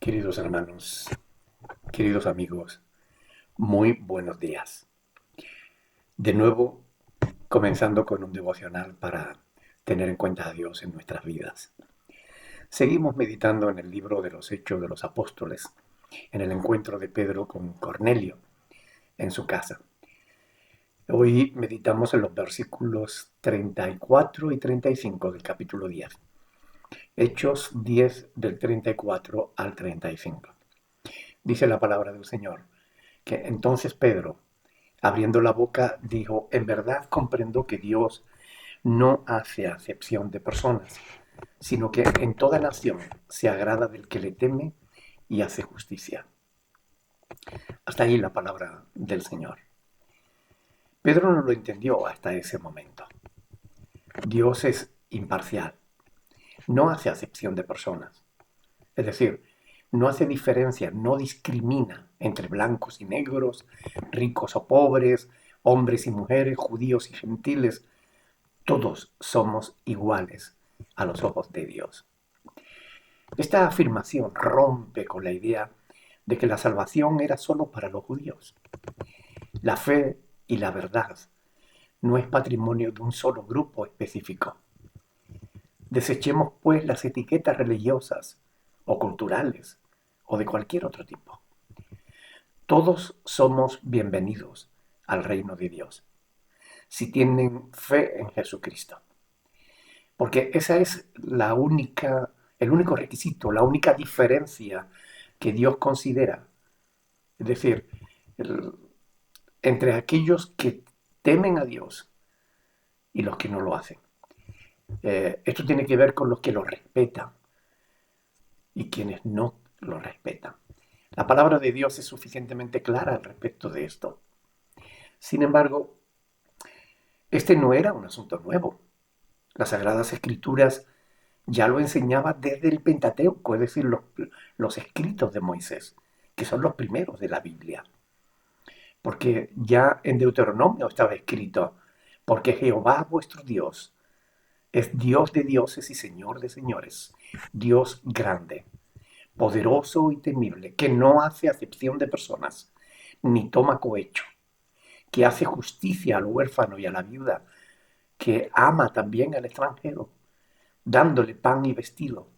Queridos hermanos, queridos amigos, muy buenos días. De nuevo, comenzando con un devocional para tener en cuenta a Dios en nuestras vidas. Seguimos meditando en el libro de los Hechos de los Apóstoles, en el encuentro de Pedro con Cornelio en su casa. Hoy meditamos en los versículos 34 y 35 del capítulo 10. Hechos 10 del 34 al 35. Dice la palabra del Señor, que entonces Pedro, abriendo la boca, dijo: en verdad comprendo que Dios no hace acepción de personas, sino que en toda nación se agrada del que le teme y hace justicia. Hasta ahí la palabra del Señor. Pedro no lo entendió hasta ese momento. Dios es imparcial, no hace acepción de personas. Es decir, no hace diferencia, no discrimina entre blancos y negros, ricos o pobres, hombres y mujeres, judíos y gentiles. Todos somos iguales a los ojos de Dios. Esta afirmación rompe con la idea de que la salvación era solo para los judíos. La fe y la verdad no es patrimonio de un solo grupo específico. Desechemos pues las etiquetas religiosas o culturales o de cualquier otro tipo. Todos somos bienvenidos al reino de Dios si tienen fe en Jesucristo. Porque esa es el único requisito, la única diferencia que Dios considera. Es decir, el- entre aquellos que temen a Dios y los que no lo hacen. Esto tiene que ver con los que lo respetan y quienes no lo respetan. La palabra de Dios es suficientemente clara al respecto de esto. Sin embargo, este no era un asunto nuevo. Las Sagradas Escrituras ya lo enseñaba desde el Pentateuco, es decir, los escritos de Moisés, que son los primeros de la Biblia. Porque ya en Deuteronomio estaba escrito: porque Jehová vuestro Dios es Dios de dioses y Señor de señores, Dios grande, poderoso y temible, que no hace acepción de personas, ni toma cohecho, que hace justicia al huérfano y a la viuda, que ama también al extranjero, dándole pan y vestido.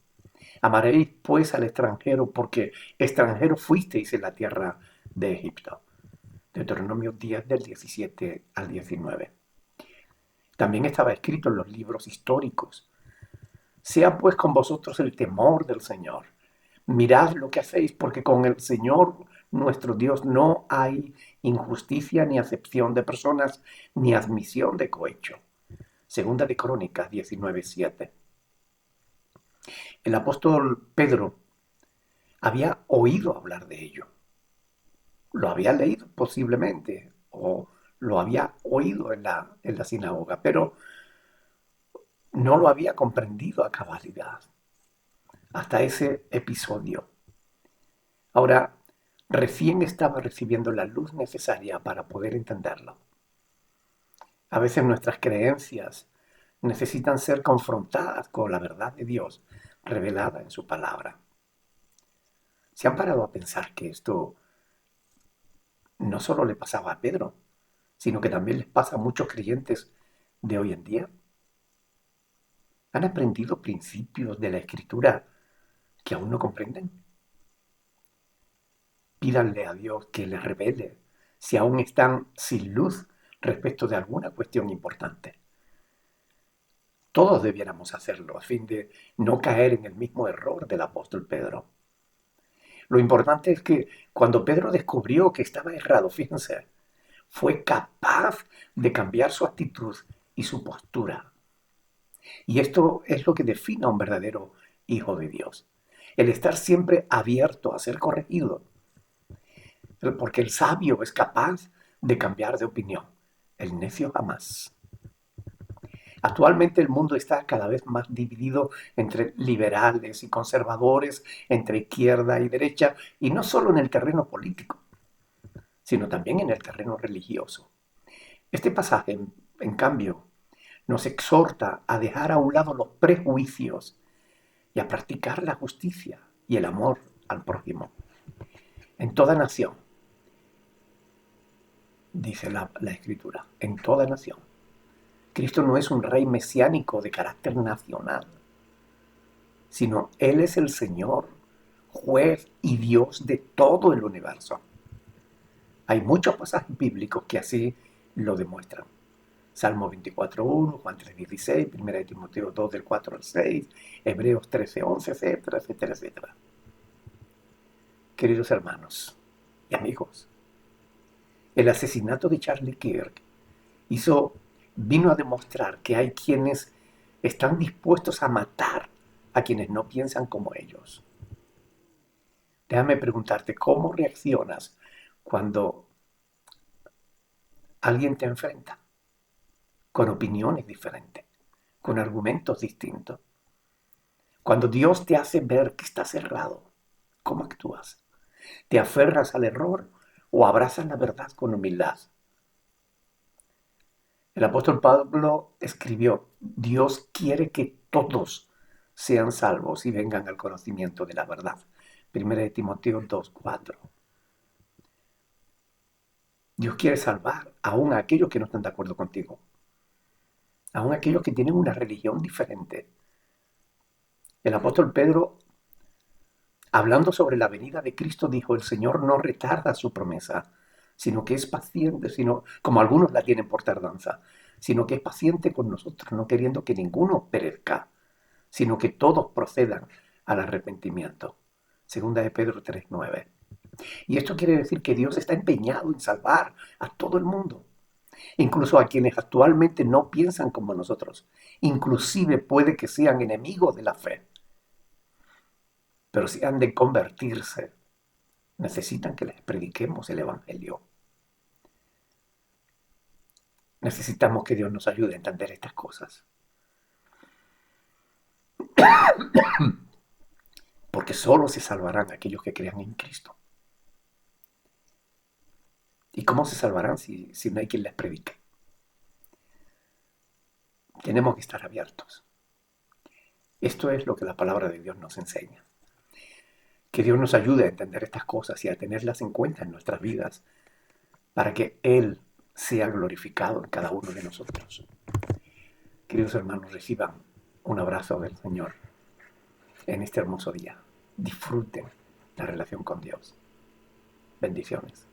Amaréis pues al extranjero, porque extranjero fuisteis en la tierra de Egipto. Deuteronomio 10 del 17 al 19. También estaba escrito en los libros históricos: sea pues con vosotros el temor del Señor. Mirad lo que hacéis, porque con el Señor nuestro Dios no hay injusticia, ni acepción de personas, ni admisión de cohecho. Segunda de Crónicas 19:7. El apóstol Pedro había oído hablar de ello. Lo había leído posiblemente o lo había oído en la sinagoga, pero no lo había comprendido a cabalidad hasta ese episodio. Ahora, recién estaba recibiendo la luz necesaria para poder entenderlo. A veces nuestras creencias necesitan ser confrontadas con la verdad de Dios revelada en su palabra. ¿Se han parado a pensar que esto no solo le pasaba a Pedro, sino que también les pasa a muchos creyentes de hoy en día? ¿Han aprendido principios de la Escritura que aún no comprenden? Pídanle a Dios que les revele si aún están sin luz respecto de alguna cuestión importante. Todos debiéramos hacerlo a fin de no caer en el mismo error del apóstol Pedro. Lo importante es que cuando Pedro descubrió que estaba errado, fíjense, fue capaz de cambiar su actitud y su postura. Y esto es lo que define a un verdadero hijo de Dios: el estar siempre abierto a ser corregido, porque el sabio es capaz de cambiar de opinión, el necio jamás. Actualmente el mundo está cada vez más dividido entre liberales y conservadores, entre izquierda y derecha, y no solo en el terreno político, sino también en el terreno religioso. Este pasaje, en cambio, nos exhorta a dejar a un lado los prejuicios y a practicar la justicia y el amor al prójimo. En toda nación, dice la Escritura, en toda nación. Cristo no es un rey mesiánico de carácter nacional, sino Él es el Señor, juez y Dios de todo el universo. Hay muchos pasajes bíblicos que así lo demuestran. Salmo 24:1, Juan 3:16, 1 Timoteo 2, del 4 al 6, Hebreos 13:11, etcétera, etcétera, etcétera. Queridos hermanos y amigos, el asesinato de Charlie Kirk vino a demostrar que hay quienes están dispuestos a matar a quienes no piensan como ellos. Déjame preguntarte, ¿cómo reaccionas cuando alguien te enfrenta con opiniones diferentes, con argumentos distintos? Cuando Dios te hace ver que estás errado, ¿cómo actúas? ¿Te aferras al error o abrazas la verdad con humildad? El apóstol Pablo escribió, Dios quiere que todos sean salvos y vengan al conocimiento de la verdad. 1 Timoteo 2:4. Dios quiere salvar aún a aquellos que no están de acuerdo contigo, aún a aquellos que tienen una religión diferente. El apóstol Pedro, hablando sobre la venida de Cristo, dijo, el Señor no retarda su promesa, sino que es paciente, como algunos la tienen por tardanza, sino que es paciente con nosotros, no queriendo que ninguno perezca, sino que todos procedan al arrepentimiento. Segunda de Pedro 3:9. Y esto quiere decir que Dios está empeñado en salvar a todo el mundo, incluso a quienes actualmente no piensan como nosotros, inclusive puede que sean enemigos de la fe. Pero si han de convertirse, necesitan que les prediquemos el Evangelio. Necesitamos que Dios nos ayude a entender estas cosas. Porque solo se salvarán aquellos que crean en Cristo. ¿Y cómo se salvarán si no hay quien les predique? Tenemos que estar abiertos. Esto es lo que la palabra de Dios nos enseña. Que Dios nos ayude a entender estas cosas y a tenerlas en cuenta en nuestras vidas para que Él sea glorificado en cada uno de nosotros. Queridos hermanos, reciban un abrazo del Señor en este hermoso día. Disfruten la relación con Dios. Bendiciones.